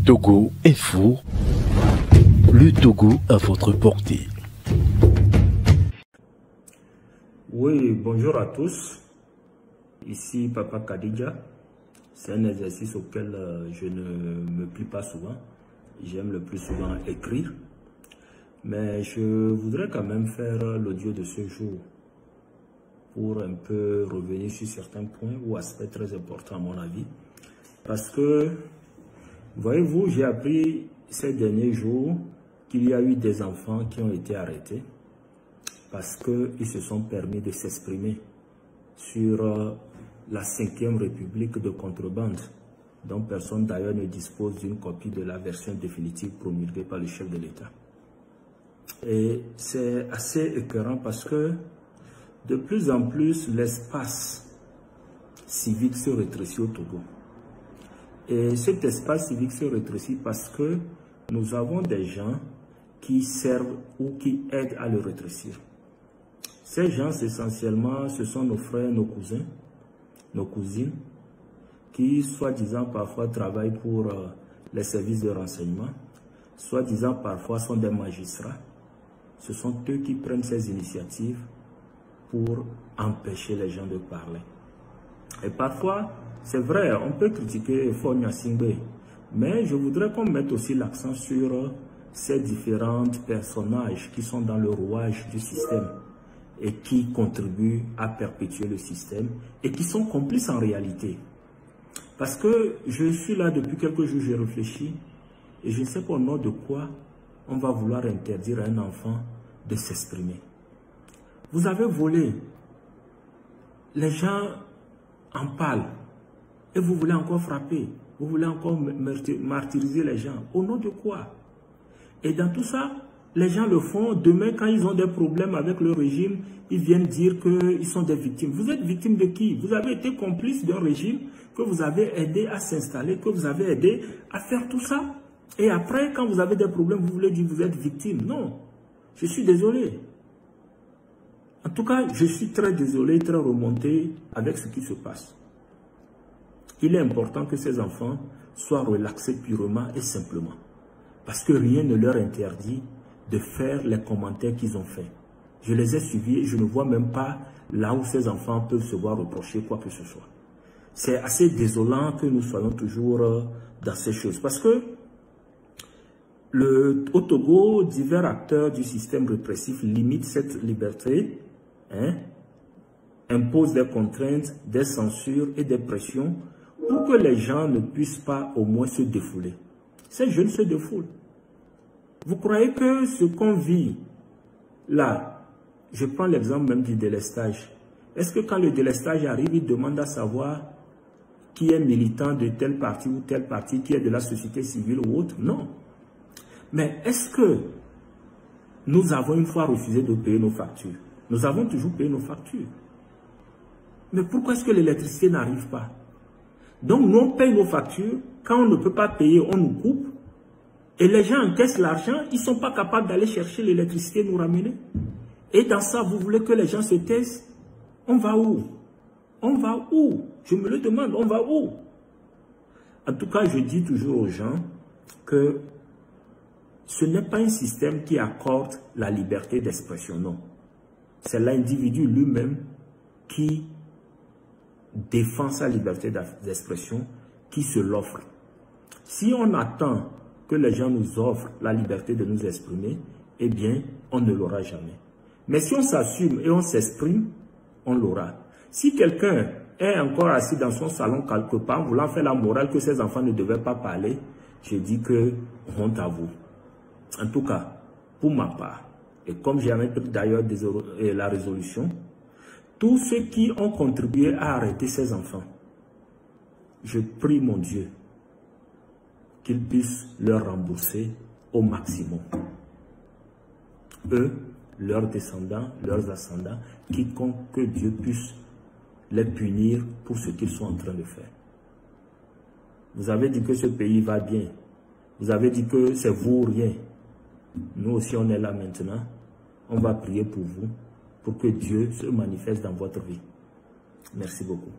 Togo Info, le Togo à votre portée. Oui, bonjour à tous. Ici Papa Kadidja. C'est un exercice auquel je ne me plie pas souvent. J'aime le plus souvent écrire. Mais je voudrais quand même faire l'audio de ce jour pour un peu revenir sur certains points ou aspects très importants à mon avis. Parce que, voyez-vous, j'ai appris ces derniers jours qu'il y a eu des enfants qui ont été arrêtés parce qu'ils se sont permis de s'exprimer sur la 5e République de contrebande, dont personne d'ailleurs ne dispose d'une copie de la version définitive promulguée par le chef de l'État. Et c'est assez écœurant parce que de plus en plus l'espace civique se rétrécit au Togo. Et cet espace civique se rétrécit parce que nous avons des gens qui servent ou qui aident à le rétrécir. Ces gens, essentiellement, ce sont nos frères, nos cousins, nos cousines, qui, soi-disant, parfois travaillent pour les services de renseignement, soi-disant, parfois, sont des magistrats. Ce sont eux qui prennent ces initiatives pour empêcher les gens de parler. Et parfois, c'est vrai, on peut critiquer Fonya Singbe, mais je voudrais qu'on mette aussi l'accent sur ces différents personnages qui sont dans le rouage du système et qui contribuent à perpétuer le système et qui sont complices en réalité. Parce que je suis là depuis quelques jours, je réfléchis et je ne sais pas au nom de quoi on va vouloir interdire à un enfant de s'exprimer. Vous avez volé, les gens en parlent et vous voulez encore frapper, vous voulez encore martyriser les gens. Au nom de quoi? Et dans tout ça, les gens le font. Demain, quand ils ont des problèmes avec le régime, ils viennent dire qu'ils sont des victimes. Vous êtes victime de qui? Vous avez été complice d'un régime que vous avez aidé à s'installer, que vous avez aidé à faire tout ça. Et après, quand vous avez des problèmes, vous voulez dire que vous êtes victime. Non, je suis désolé. En tout cas, je suis très désolé, très remonté avec ce qui se passe. Il est important que ces enfants soient relaxés purement et simplement. Parce que rien ne leur interdit de faire les commentaires qu'ils ont faits. Je les ai suivis et je ne vois même pas là où ces enfants peuvent se voir reprocher quoi que ce soit. C'est assez désolant que nous soyons toujours dans ces choses. Parce que au Togo, divers acteurs du système répressif limitent cette liberté, imposent des contraintes, des censures et des pressions pour que les gens ne puissent pas au moins se défouler. Ces jeunes se défoulent. Vous croyez que ce qu'on vit là, je prends l'exemple même du délestage. Est-ce que quand le délestage arrive, il demande à savoir qui est militant de tel parti ou tel parti, qui est de la société civile ou autre? Non. Mais est-ce que nous avons une fois refusé de payer nos factures? Nous avons toujours payé nos factures. Mais pourquoi est-ce que l'électricité n'arrive pas? Donc nous on paye nos factures, quand on ne peut pas payer, on nous coupe. Et les gens encaissent l'argent, ils ne sont pas capables d'aller chercher l'électricité, nous ramener. Et dans ça, vous voulez que les gens se taisent? On va où? On va où? Je me le demande, on va où? En tout cas, je dis toujours aux gens que ce n'est pas un système qui accorde la liberté d'expression, non. C'est l'individu lui-même qui défend sa liberté d'expression, qui se l'offre. Si on attend que les gens nous offrent la liberté de nous exprimer, eh bien, on ne l'aura jamais. Mais si on s'assume et on s'exprime, on l'aura. Si quelqu'un est encore assis dans son salon quelque part, voulant faire la morale que ses enfants ne devaient pas parler, je dis que honte à vous. En tout cas, pour ma part, et comme j'avais pris d'ailleurs la résolution, tous ceux qui ont contribué à arrêter ces enfants, je prie mon Dieu qu'il puisse leur rembourser au maximum. Eux, leurs descendants, leurs ascendants, quiconque que Dieu puisse les punir pour ce qu'ils sont en train de faire. Vous avez dit que ce pays va bien. Vous avez dit que c'est vous ou rien. Nous aussi, on est là maintenant. On va prier pour vous, pour que Dieu se manifeste dans votre vie. Merci beaucoup.